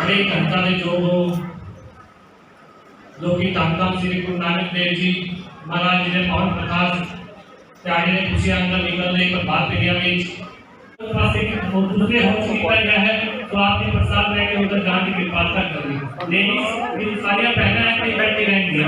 बड़े घंटा ने जो कि धन धन श्री गुरु नानक देव जी महाराज जी ने पावन प्रकाश त्यागे ने खुशियां अंदर निकलने प्रभात फेरिया में दूसरे हो चुका है तो आपके प्रसाद लेके उधर जाने की कृपा कर दी। लेडीज मेरी साड़ियां पहना है कि बैठी रहेंगी।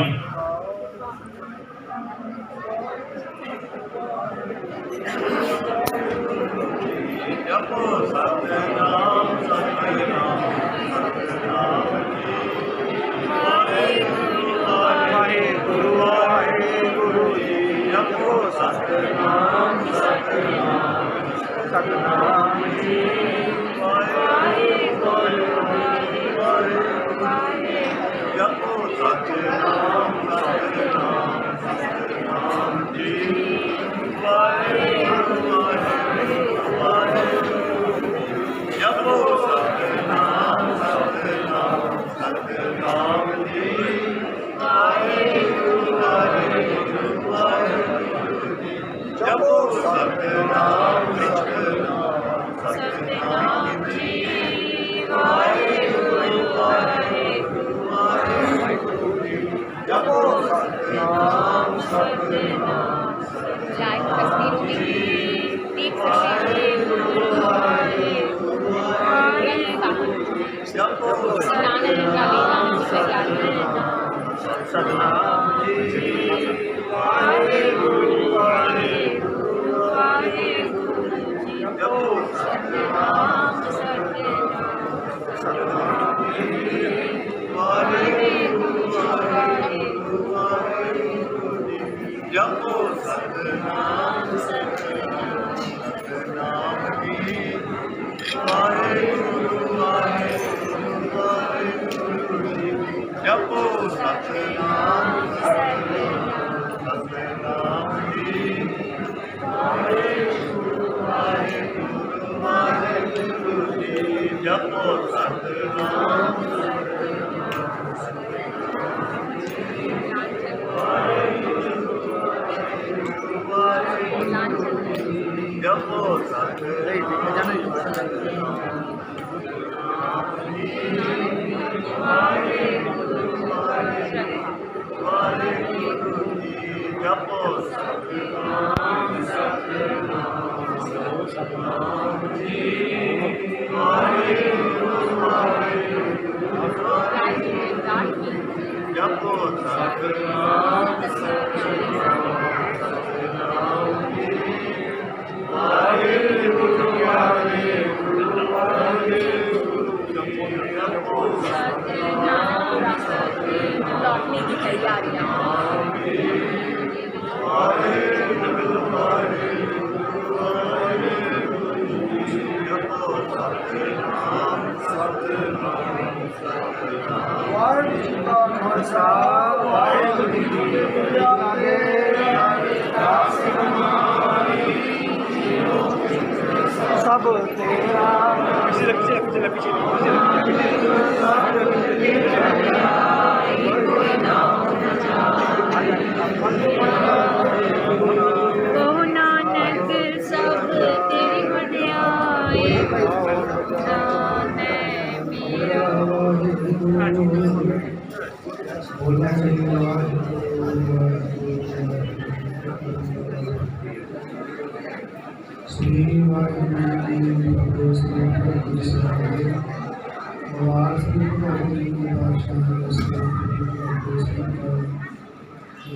सब तेरा कहो नानक सब तेरी वड्याई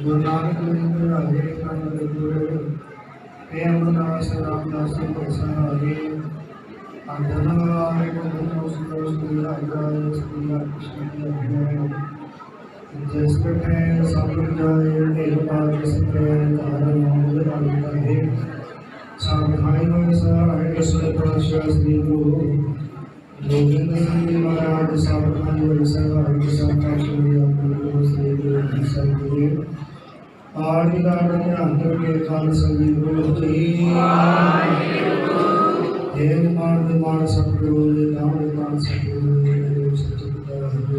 गुरु नानक रामदास रामदास जिस सब श्री गुरु गोविंद सिंह महाराज आदि अंतर के काल सभी गुरु मान सतगुरु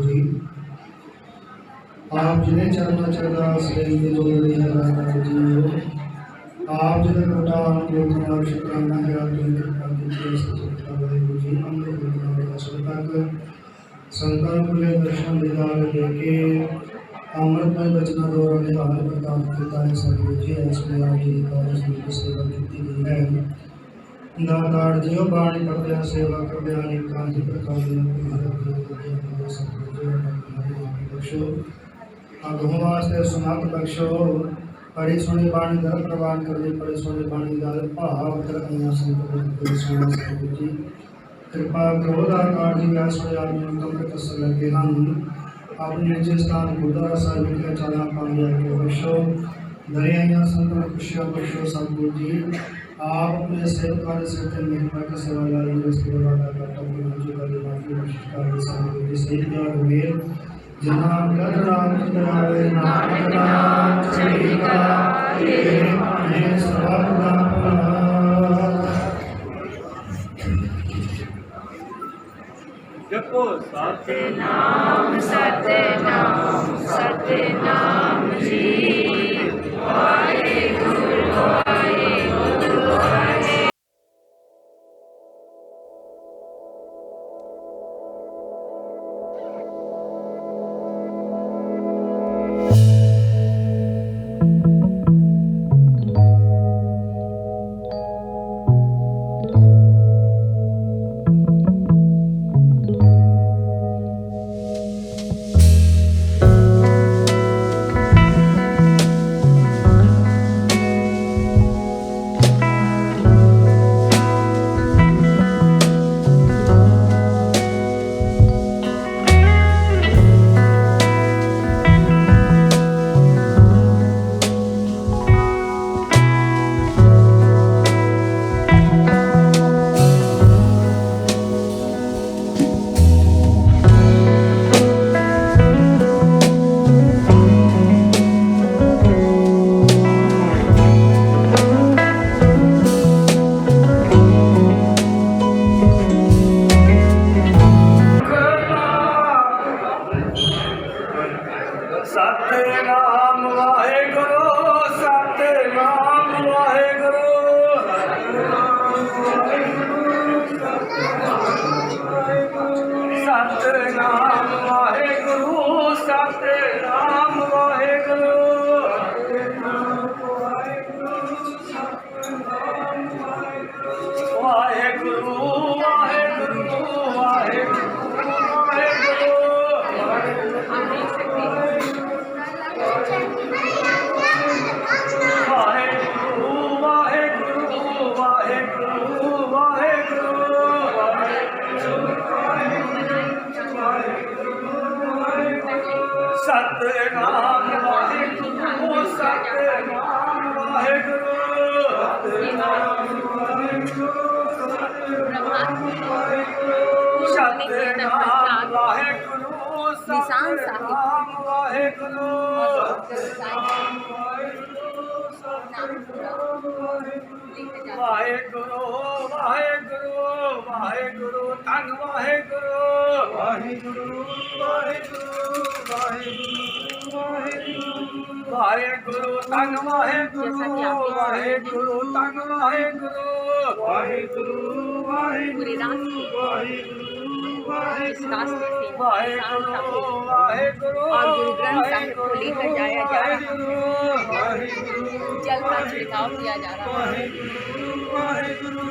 जी आप जिन्हें चरना चढ़ा श्री जी आप जिन्हें कोटा शुक्राना है संतान खुले दर्शन दीदार देके अमृतमय बचना द्वारा निहाल प्रदान करता है सभी जी इसमें आप जी का जिसमें सेवा की गई है दातार जीव बाणी करते सेवा करते अनेक ही प्रकार बख्शो अगों वास्ते सुनात बख्शो पढ़ी सुनी बाणी दर प्रवान कर दी पढ़ी सुनी बाणी दर भाव कर अन्य संत सुना सभी जी कृपा करो दातार जी व्यास कम तस लगे हम अपने निज स्थान गुरुद्वारा साहिब के चला पाया के बख्शो दरिया संत खुशियां बख्शो सतगुरु जी आप अपने सेवकां से मेहमान की सेवा लाई इसके बाद करता हूं मुझे बड़ी माफी नमस्कार सतगुरु जी से प्यार मेल जनाब गजराम चढ़ावे नाम नाम चढ़ी करा ये माने सदा जपो सतनाम सतनाम सतनाम जी वाहेगुरु वाहेगुरु वाहे सतनाम वाहेगुरु सतनाम वाहेगुरु सतनाम वाहेगुरु सतनाम वाहेगुरु वाहेगुरु वाहेगुरु सतनाम वाहेगुरु सतनाम वाहेगुरु सतनाम वाहेगुरु सतनाम वाहेगुरु वाहेगुरु वाहेगुरु वाहेगुरु धन वाहेगुरु वाहेगुरु वाहेगुरु वाहेगुरु धन वाहेगुरु वाहेगुरु धन वाहेगुरु वाहेगुरु पूरे रास्ते इस रास्ते से वाहेगुरु वाहेगुरु और गुरु ग्रंथ साहिब को लेकर जाया जा रहा है, जल का छिड़काव किया जा रहा है। वाहेगुरु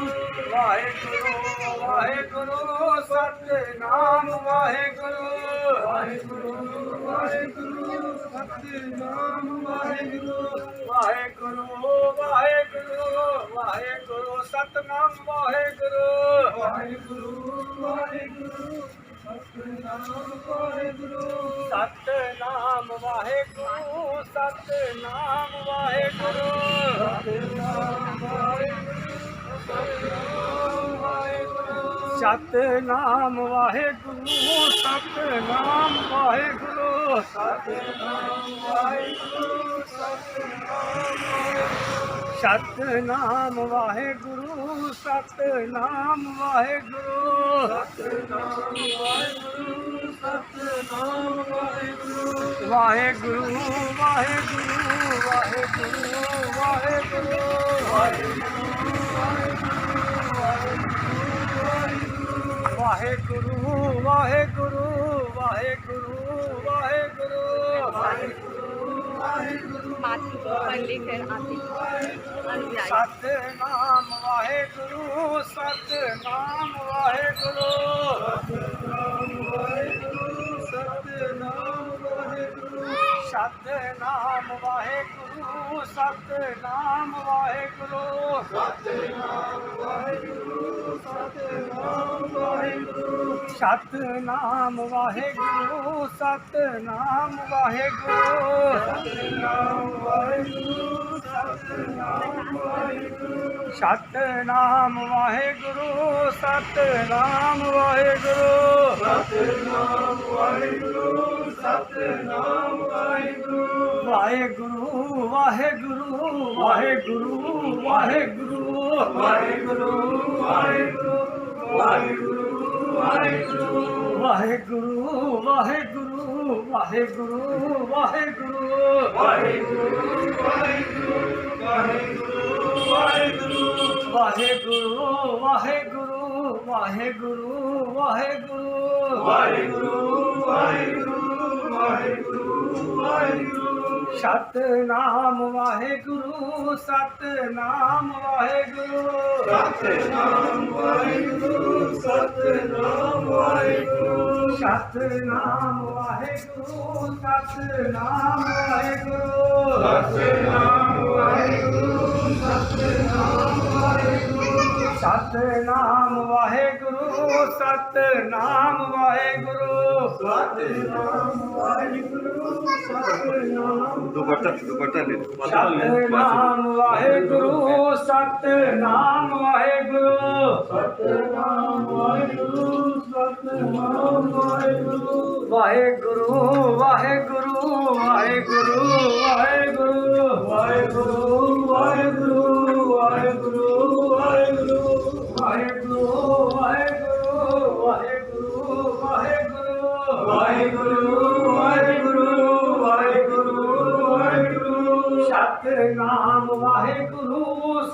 वाहेगुरु सतनाम वाहेगुरु वाहेगुरु वाहेगुरु सतनाम वाहेगुरु वाहेगुरु वाहेगुरु वाहेगुरु सतनाम वाहेगुरु वाहेगुरु वाहेगुरु सतनाम वाहेगुरु सतनाम वाहेगुरु सतनाम वाहेगुरु सतनाम वाहेगुरु सतनाम वाहेगुरु सतनाम वाहेगुरु सतनाम वाहेगुरु सतनाम वाहेगुरु सतनाम वाहेगुरु सतनाम वाहेगुरु वाहेगुरु वाहेगुरु वाहेगुरु वाहेगुरु वाहेगुरु वाहेगुरु वाहेगुरु वाहेगुरु माथे पर लेकर आते अनुयायी सतनाम वाहेगुरु सतनाम वाहेगुरु सतनाम वाहेगुरु सतनाम वाहेगुरु सतनाम वाहेगुरु सतनाम वाहेगुरु सतनाम वाहेगुरु सतनाम वाहेगुरु वाहेगुरु वाहेगुरु वाहेगुरु वाहेगुरु वाहेगुरु वाहेगुरु वाहेगुरु वाहेगुरु वाहेगुरु वाहेगुरु वाहेगुरु वाहेगुरु वाहेगुरु वाहेगुरु वाहेगुरु सतनाम वाहेगुरु सतनाम वाहेगुरु सतनाम वाहेगुरु सतनाम वाहेगुरु सतनाम वाहेगुरु सतनाम वाहेगुरु सतनाम वाहेगुरु सतनाम वाहेगुरु सतनाम वाहेगुरु सतनाम वाहेगुरु सतनाम वाहेगुरु सतनाम दुपट्टा ले सतनाम वाहेगुरु सतनाम वाहेगुरु सतनाम वाहेगुरु सतनाम वाहेगुरु वाहेगुरु वाहेगुरु वाहेगुरु वाहेगुरु वाहेगुरु वाहेगुरु वाहेगुरु वाहेगुरु वाहेगुरु वाहेगुरु वाहेगुरु वाहेगुरु वाहेगुरु सतनाम वाहेगुरु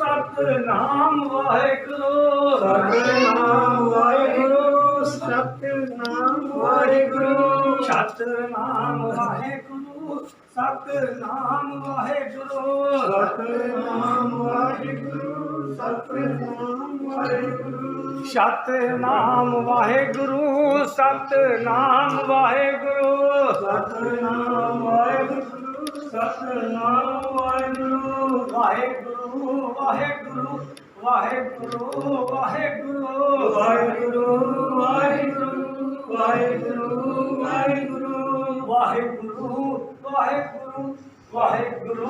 सतनाम वाहेगुरु सतनाम वाहेगुरु सतनाम वाहेगुरु सतनाम वाहेगुरु सतनाम वाहेगुरु सतनाम वाहेगुरु सतनाम वाहेगुरु सतनाम वाहेगुरु सतनाम वाहेगुरु सतनाम वाहेगुरु सतनाम वाहेगुरु वाहेगुरु वाहेगुरु वाहेगुरु वाहेगुरु वाहेगुरु वाहेगुरु वाहेगुरु वाहेगुरु वाहेगुरु वाहेगुरु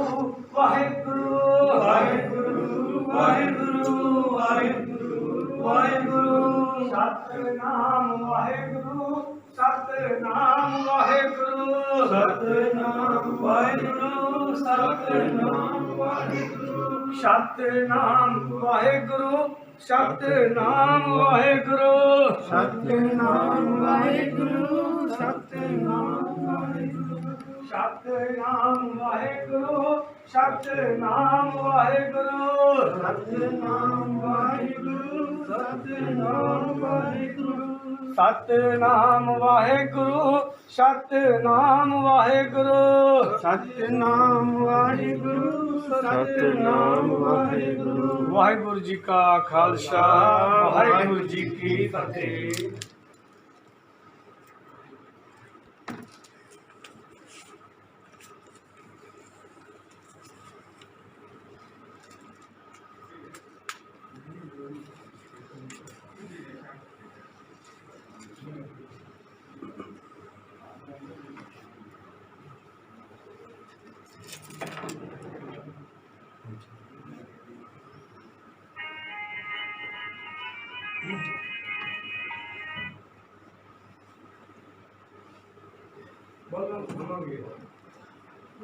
वाहेगुरु वाहेगुरु वाहेगुरु वाहेगुरु सतनाम वाहेगुरु सतनाम वाहेगुरु सतनाम वाहेगुरु सतनाम वाहेगुरु सतनाम वाहेगुरु सतनाम वाहेगुरु सतनाम वाहेगुरु सतनाम वाहेगुरु सतनाम वाहेगुरु सतनाम वाहेगुरु सतनाम वाहेगुरु सतनाम वाहेगुरु सतनाम वाहेगुरु सतनाम वाहेगुरु सतनाम वाहेगुरु सतनाम वाहेगुरु वाहेगुरु जी का खालसा वाहेगुरु जी की फतेह।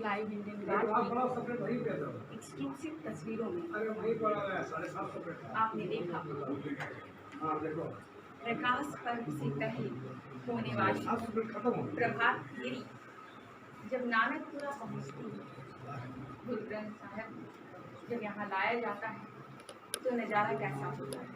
लाइव इंडियन एक्सक्लूसिव तस्वीरों में आपने देखा प्रकाश पर्व से पहले होने वाली प्रभात फेरी जब नानकपुरा पहुंचती है, गुरु ग्रंथ साहब जब यहाँ लाया जाता है तो नज़ारा कैसा होता है।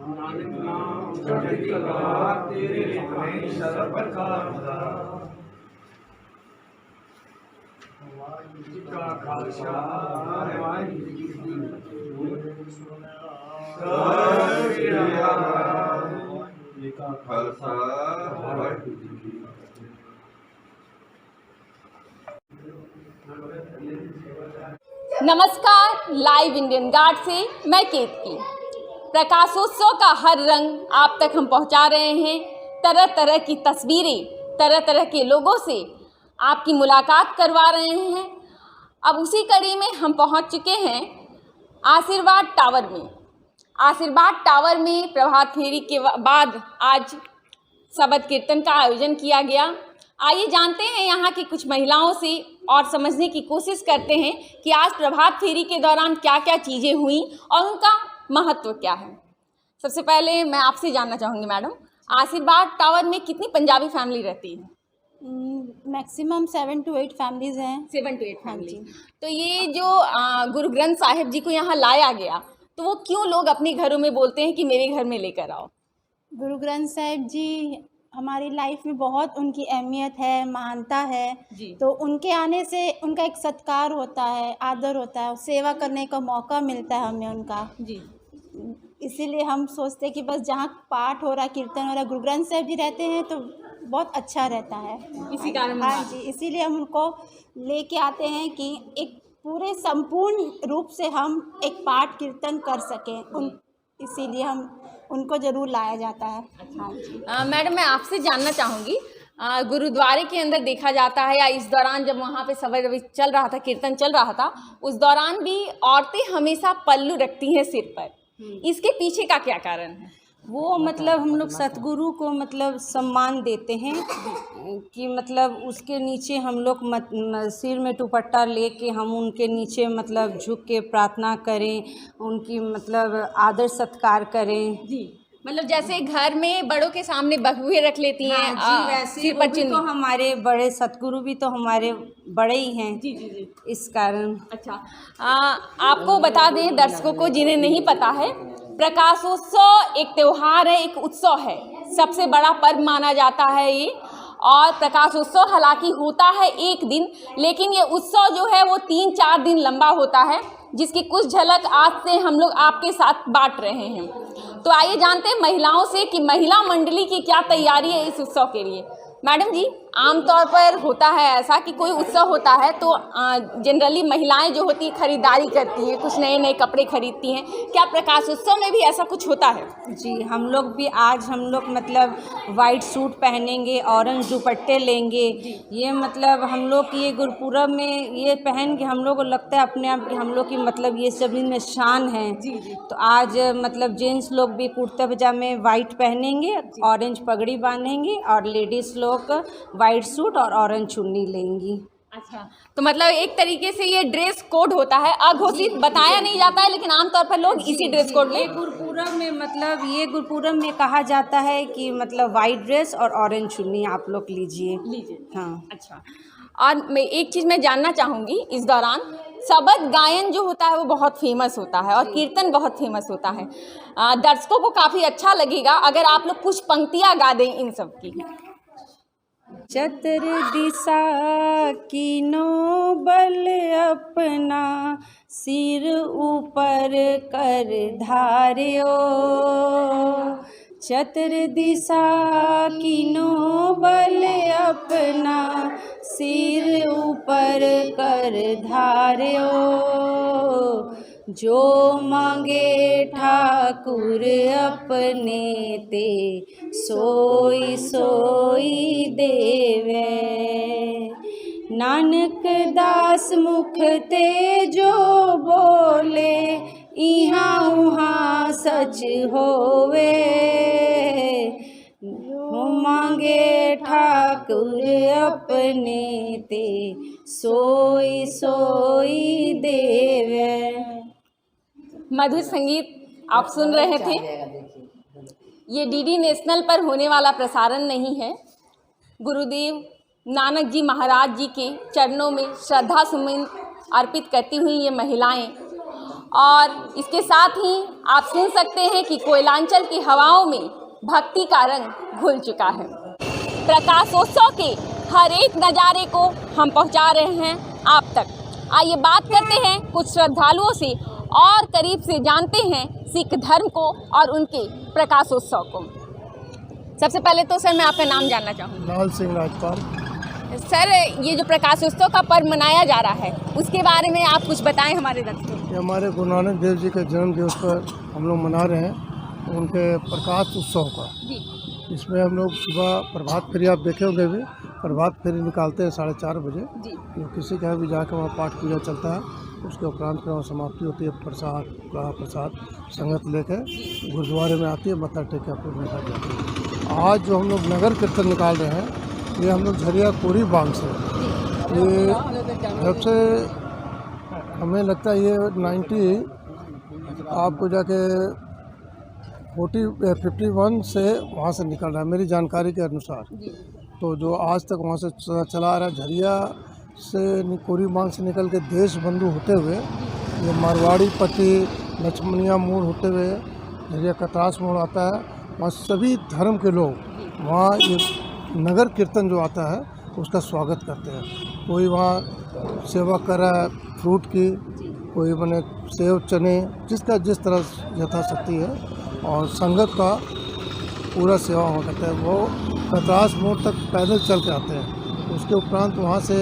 नानक नाम चढ़ती कला तेरे में सब प्रकार का खालसा वाहिगुरू जी की खालसा वाहिगुरू जी की नमस्कार, लाइव इंडियन गार्ड से मैं केतकी। प्रकाशोत्सव का हर रंग आप तक हम पहुंचा रहे हैं। तरह तरह की तस्वीरें, तरह तरह के लोगों से आपकी मुलाकात करवा रहे हैं। अब उसी कड़ी में हम पहुंच चुके हैं आशीर्वाद टावर में। आशीर्वाद टावर में प्रभात फेरी के बाद आज शबद कीर्तन का आयोजन किया गया। आइए जानते हैं यहाँ की कुछ महिलाओं से और समझने की कोशिश करते हैं कि आज प्रभात फेरी के दौरान क्या क्या चीज़ें हुई और उनका महत्व क्या है। सबसे पहले मैं आपसे जानना चाहूँगी मैडम, आशीर्वाद टावर में कितनी पंजाबी फैमिली रहती है? मैक्सिमम 7 to 8 फैमिलीज़ हैं। 7 to 8 फैमिली। तो ये जो गुरु ग्रंथ साहिब जी को यहाँ लाया गया, तो वो क्यों लोग अपने घरों में बोलते हैं कि मेरे घर में लेकर आओ? गुरु ग्रंथ साहिब जी हमारी लाइफ में बहुत उनकी अहमियत है, महानता है जी। तो उनके आने से उनका एक सत्कार होता है, आदर होता है, सेवा करने का मौका मिलता है हमें उनका जी। इसीलिए हम सोचते हैं कि बस जहाँ पाठ हो रहा, कीर्तन हो रहा, गुरु ग्रंथ साहिब जी रहते हैं तो बहुत अच्छा रहता है। इसी कारण हाँ जी, इसीलिए हम उनको लेके आते हैं कि एक पूरे संपूर्ण रूप से हम एक पाठ कीर्तन कर सकें। इसीलिए हम उनको ज़रूर लाया जाता है। हाँ जी। मैडम, मैं आपसे जानना चाहूँगी, गुरुद्वारे के अंदर देखा जाता है या इस दौरान जब वहाँ पे सवार चल रहा था, कीर्तन चल रहा था, उस दौरान भी औरतें हमेशा पल्लू रखती हैं सिर पर। इसके पीछे का क्या कारण है? वो मतलब हम लोग सतगुरु को मतलब सम्मान देते हैं कि मतलब उसके नीचे हम लोग सिर में दुपट्टा लेके हम उनके नीचे मतलब झुक के प्रार्थना करें, उनकी मतलब आदर सत्कार करें। जी, मतलब जैसे घर में बड़ों के सामने बहुएं रख लेती हैं, जी वैसे सिर वो पर भी चुन्नी। तो हमारे बड़े सतगुरु भी तो हमारे बड़े ही हैं। जी जी जी। इस कारण अच्छा, आपको बता दें दर्शकों को जिन्हें नहीं पता है, प्रकाशोत्सव एक त्यौहार है, एक उत्सव है, सबसे बड़ा पर्व माना जाता है ये। और प्रकाशोत्सव हालांकि होता है एक दिन, लेकिन ये उत्सव जो है वो 3-4 दिन लंबा होता है, जिसकी कुछ झलक आज से हम लोग आपके साथ बांट रहे हैं। तो आइए जानते हैं महिलाओं से कि महिला मंडली की क्या तैयारी है इस उत्सव के लिए। मैडम जी, आमतौर पर होता है ऐसा कि कोई उत्सव होता है तो जनरली महिलाएं जो होती है खरीदारी करती हैं, कुछ नए नए कपड़े खरीदती हैं। क्या प्रकाशोत्सव में भी ऐसा कुछ होता है? जी, हम लोग भी आज हम लोग मतलब वाइट सूट पहनेंगे, ऑरेंज दुपट्टे लेंगे। ये मतलब हम लोग की ये गुरुपुरब में ये पहन के हम लोग को लगता है अपने आप कि हम लोग की मतलब ये सभी में शान है। जी जी। तो आज मतलब जेंट्स लोग भी कुर्ता पजामे वाइट पहनेंगे, ऑरेंज पगड़ी बांधेंगे और लेडीज़ लोग वाइट सूट और ऑरेंज चुन्नी लेंगी। अच्छा, तो मतलब एक तरीके से ये ड्रेस कोड होता है, अघोषित बताया नहीं जाता है, लेकिन आमतौर पर लोग इसी ड्रेस कोड में। गुरुपुरब में मतलब ये गुरुपुरब में कहा जाता है कि मतलब वाइट ड्रेस और ऑरेंज चुन्नी आप लोग लीजिए। हाँ। अच्छा, और मैं एक चीज़ मैं जानना चाहूँगी, इस दौरान शबद गायन जो होता है वो बहुत फेमस होता है और कीर्तन बहुत फेमस होता है। दर्शकों को काफ़ी अच्छा लगेगा अगर आप लोग कुछ पंक्तियाँ गा दें इन सब की। चतुर्दिशा कीनो बल अपना, सिर ऊपर कर धार्यो। चतुर्दिशा कीनो बल अपना, सिर ऊपर कर धार्यो। जो मांगे ठाकुर अपने ते, सोई सोई देवे। नानक दास मुख ते जो बोले, इहाँ उहाँ सच होवे। जो मांगे ठाकुर अपने ते, सोई सोई देवे। मधुर संगीत आप सुन रहे थे। ये डीडी नेशनल पर होने वाला प्रसारण नहीं है। गुरुदेव नानक जी महाराज जी के चरणों में श्रद्धा सुमन अर्पित करती हुई ये महिलाएं, और इसके साथ ही आप सुन सकते हैं कि कोयलांचल की हवाओं में भक्ति का रंग घुल चुका है। प्रकाशोत्सव के हर एक नज़ारे को हम पहुंचा रहे हैं आप तक। आइए बात करते हैं कुछ श्रद्धालुओं से और करीब से जानते हैं सिख धर्म को और उनके प्रकाशोत्सव को। सबसे पहले तो सर मैं आपका नाम जानना चाहूँगी। लाल सिंह राजपाल। सर ये जो प्रकाशोत्सव का पर्व मनाया जा रहा है उसके बारे में आप कुछ बताएं हमारे दर्शकों को। ये हमारे गुरु नानक देव जी के जन्म दिवस पर हम लोग मना रहे हैं उनके प्रकाश उत्सव का। इसमें हम लोग सुबह प्रभात फेरी, आप देखे होंगे भी, प्रभात फेरी निकालते हैं 4:30 बजे। जो किसी का भी जाकर वहाँ पाठ पूजा चलता है, उसके उपरांत फिर वहाँ समाप्ति होती है। प्रसाद कड़ा प्रसाद संगत लेकर गुरुद्वारे में आती है, मत्था टेक के अपने घर जाती है। आज जो हम लोग नगर कीर्तन निकाल रहे हैं, ये हम लोग झरिया कोरी बांध से, ये जब से हमें लगता है ये 90 आपको जाके 51 से वहाँ से निकल रहा है मेरी जानकारी के अनुसार। तो जो आज तक वहाँ से चला आ रहा है, झरिया से कोरी बांध से निकल के देश बंधु होते हुए ये मारवाड़ी पट्टी लक्ष्मणिया मोड़ होते हुए झरिया कतरास मोड़ आता है। वहाँ सभी धर्म के लोग वहाँ ये नगर कीर्तन जो आता है उसका स्वागत करते हैं। कोई वहाँ सेवा कर रहा है फ्रूट की, कोई बने सेव चने, जिसका जिस तरह यथाशक्ति है, और संगत का पूरा सेवा वहाँ करता है। वो कतरास मोड़ तक पैदल चल के आते हैं। उसके उपरांत वहाँ से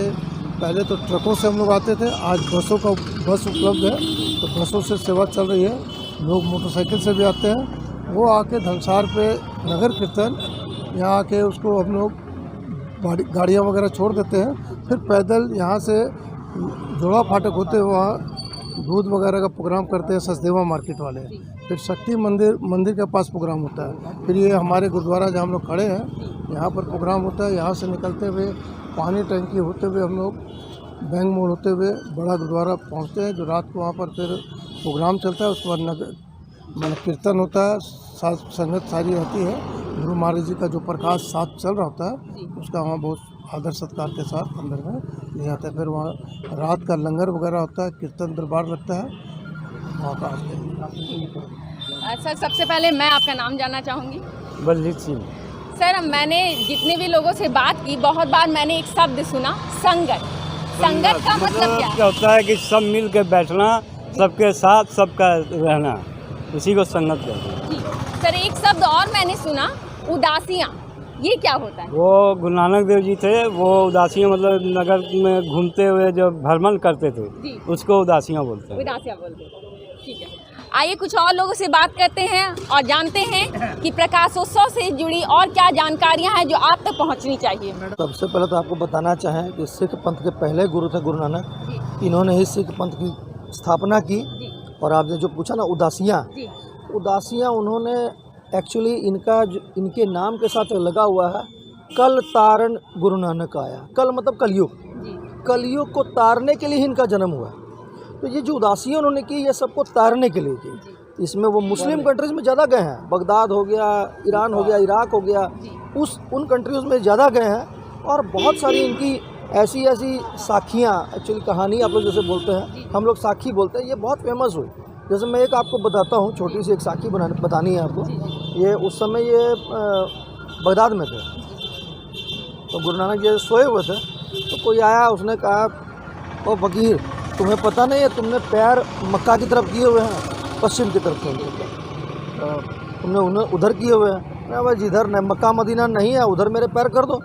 पहले तो ट्रकों से हम लोग आते थे, आज बस उपलब्ध है तो बसों से सेवा चल रही है। लोग मोटरसाइकिल से भी आते हैं। वो आके धनसार पे नगर कीर्तन यहाँ आके उसको हम लोग गाड़ियाँ वगैरह छोड़ देते हैं। फिर पैदल यहाँ से जोड़ा फाटक होते हुए वहाँ दूध वगैरह का प्रोग्राम करते हैं सचदेवा मार्केट वाले। फिर शक्ति मंदिर के पास प्रोग्राम होता है। फिर ये हमारे गुरुद्वारा जहाँ हम लोग खड़े हैं यहाँ पर प्रोग्राम होता है। यहाँ से निकलते हुए पानी टंकी होते हुए हम लोग बैंक मोड़ होते हुए बड़ा गुरुद्वारा पहुँचते हैं, जो रात को वहाँ पर फिर प्रोग्राम चलता है। उसके बाद नगर कीर्तन होता है, साथ संगत सारी रहती है। गुरु महाराज जी का जो प्रकाश साथ चल रहा होता है उसका वहाँ बहुत आदर सत्कार के साथ अंदर में ले जाते हैं। फिर वहाँ रात का लंगर वगैरह होता है, कीर्तन दरबार लगता है वहाँ का। सर सबसे पहले मैं आपका नाम जानना चाहूँगी। बलजीत सिंह। सर मैंने जितने भी लोगों से बात की, बहुत बार मैंने एक शब्द सुना, संगत। संगत का मतलब क्या होता है कि सब मिल के बैठना, सबके साथ सबका रहना, उसी को संगत कहते हैं। सर एक शब्द और मैंने सुना, उदासियाँ, ये क्या होता है? वो गुरु नानक देव जी थे, वो उदासियाँ मतलब नगर में घूमते हुए जो भ्रमण करते थे उसको उदासियाँ बोलते हैं। उदासियाँ बोलते हैं, ठीक है। आइए कुछ और लोगों से बात करते हैं और जानते हैं कि प्रकाशोत्सव से जुड़ी और क्या जानकारियां हैं जो आप तक पहुंचनी चाहिए। सबसे पहले तो आपको बताना चाहें कि सिख पंथ के पहले गुरु थे गुरु नानक। इन्होंने ही सिख पंथ की स्थापना की। और आपने जो पूछा ना उदासियाँ उन्होंने एक्चुअली इनके नाम के साथ लगा हुआ है, कल तारण गुरु नानक आया। कल मतलब कलयुग को तारने के लिए इनका जन्म हुआ। तो ये जो उदासियाँ उन्होंने की, ये सबको तारने के लिए की। इसमें वो मुस्लिम कंट्रीज़ में ज़्यादा गए हैं, बगदाद हो गया, ईरान हो गया, इराक हो गया, उन कंट्रीज़ में ज़्यादा गए हैं। और बहुत सारी इनकी ऐसी साखियाँ, एक्चुअली कहानी आप लोग जैसे बोलते हैं, हम लोग साखी बोलते हैं, ये बहुत फेमस हुई। जैसे मैं एक आपको बताता हूँ, छोटी सी एक साखी बतानी है आपको। ये उस समय ये बगदाद में थे। तो गुरु नानक जी सोए हुए थे, तो कोई आया, उसने कहा, ओ फकीर, तुम्हें पता नहीं है तुमने पैर मक्का की तरफ किए हुए हैं, पश्चिम की तरफ तुमने उन्हें उधर किए हुए हैं। भाई जिधर न मक्का मदीना नहीं है उधर मेरे पैर कर दो।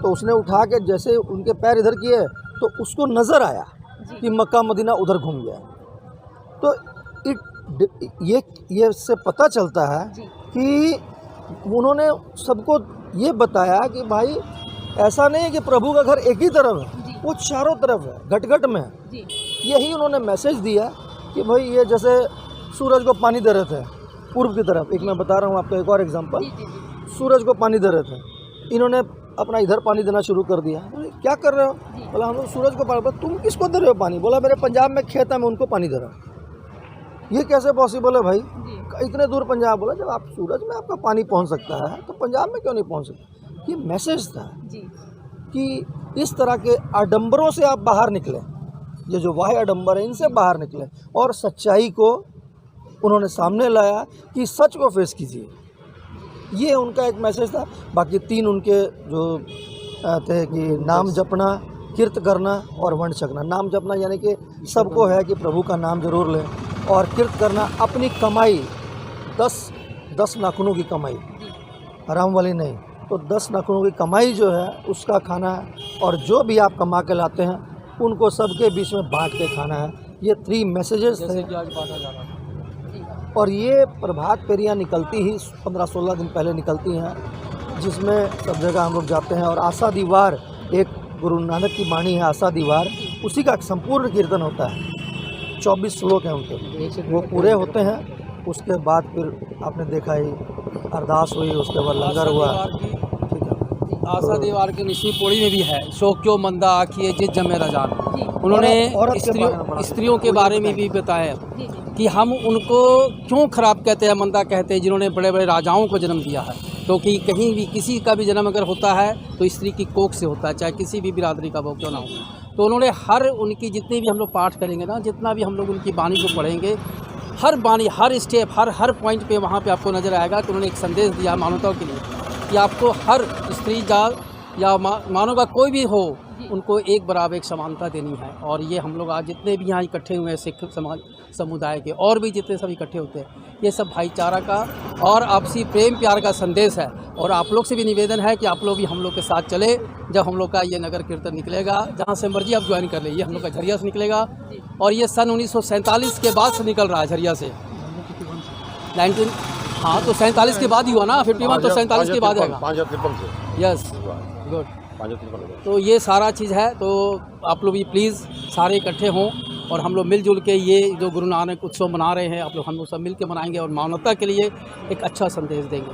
तो उसने उठा के जैसे उनके पैर इधर किए तो उसको नज़र आया कि मक्का मदीना उधर घूम गया। तो ये से पता चलता है कि उन्होंने सबको ये बताया कि भाई ऐसा नहीं है कि प्रभु का घर एक ही तरफ है, वो चारों तरफ है, घट घट में है। यही उन्होंने मैसेज दिया कि भाई ये जैसे सूरज को पानी दे रहे थे पूर्व की तरफ, एक मैं बता रहा हूँ आपको एक और एग्जांपल, सूरज को पानी दे रहे थे, इन्होंने अपना इधर पानी देना शुरू कर दिया। क्या कर रहे हो? बोला हम लोग सूरज को पानी। तुम किसको दे रहे हो पानी? बोला मेरे पंजाब में खेत है, मैं उनको पानी दे रहा हूँ। ये कैसे पॉसिबल है भाई, इतने दूर पंजाब? बोला जब आप सूरज में आपका पानी पहुँच सकता है तो पंजाब में क्यों नहीं पहुँच सकता? ये मैसेज था कि इस तरह के आडंबरों से आप बाहर निकलें, ये जो वाह्य आडंबर है इनसे बाहर निकलें और सच्चाई को उन्होंने सामने लाया कि सच को फेस कीजिए। ये उनका एक मैसेज था। बाकी 3 उनके जो थे कि नाम जपना, कीर्त करना और वंड छकना। नाम जपना यानी कि सबको है कि प्रभु का नाम जरूर लें, और कीर्त करना अपनी कमाई 10 नाखूनों की कमाई, हराम वाली नहीं, तो 10 नाखूनों की कमाई जो है उसका खाना है, और जो भी आप कमा के लाते हैं उनको सबके बीच में बांट के खाना है। ये 3 मैसेजेस थे। और ये प्रभात फेरियाँ निकलती ही 15-16 दिन पहले निकलती हैं, जिसमें सब जगह हम लोग जाते हैं। और आशा दीवार, एक गुरु नानक की वाणी है आशा दीवार, उसी का संपूर्ण कीर्तन होता है। 24 श्लोक हैं उनके, वो पूरे होते हैं। उसके बाद फिर आपने देखा ही अरदास हुई, उसके बाद लंगर हुआ। आशा दीवार की निशी पौड़ी में भी है, शोक्यो मंदा आखिए जिस जमे रजान। उन्होंने स्त्रियों के बारे में भी बताया कि हम उनको क्यों खराब कहते हैं, मंदा कहते हैं, जिन्होंने बड़े बड़े राजाओं को जन्म दिया है। क्योंकि कहीं भी किसी का भी जन्म अगर होता है तो स्त्री की कोख से होता है, चाहे किसी भी बिरादरी का वो क्यों ना हो। तो उन्होंने हर उनकी जितनी भी हम लोग पाठ करेंगे ना, जितना भी हम लोग उनकी वाणी को पढ़ेंगे, हर वाणी, हर स्टेप, हर पॉइंट पे वहाँ पे आपको नज़र आएगा कि उन्होंने एक संदेश दिया मानवता के लिए कि आपको हर स्त्री जात या मानव का कोई भी हो, उनको एक बराबर एक समानता देनी है। और ये हम लोग आज जितने भी यहाँ इकट्ठे हुए हैं, सिख समाज समुदाय के और भी जितने सब इकट्ठे होते हैं, ये सब भाईचारा का और आपसी प्रेम प्यार का संदेश है। और आप लोग से भी निवेदन है कि आप लोग भी हम लोग के साथ चले। जब हम लोग का ये नगर कीर्तन निकलेगा, जहाँ से मर्जी आप ज्वाइन कर लीजिए, हम लोग का झरिया से निकलेगा। और ये सन 1947 के बाद से निकल रहा है झरिया से। 19 हाँ, तो 47 के बाद ही हुआ ना, 51 तो 47 के बाद आएगा। Yes, good. तो ये सारा चीज़ है। तो आप लोग भी प्लीज़ सारे इकट्ठे हों और हम लोग मिलजुल के ये जो गुरु नानक उत्सव मना रहे हैं, आप लोग हम लोग सब मिल के मनाएंगे और मानवता के लिए एक अच्छा संदेश देंगे।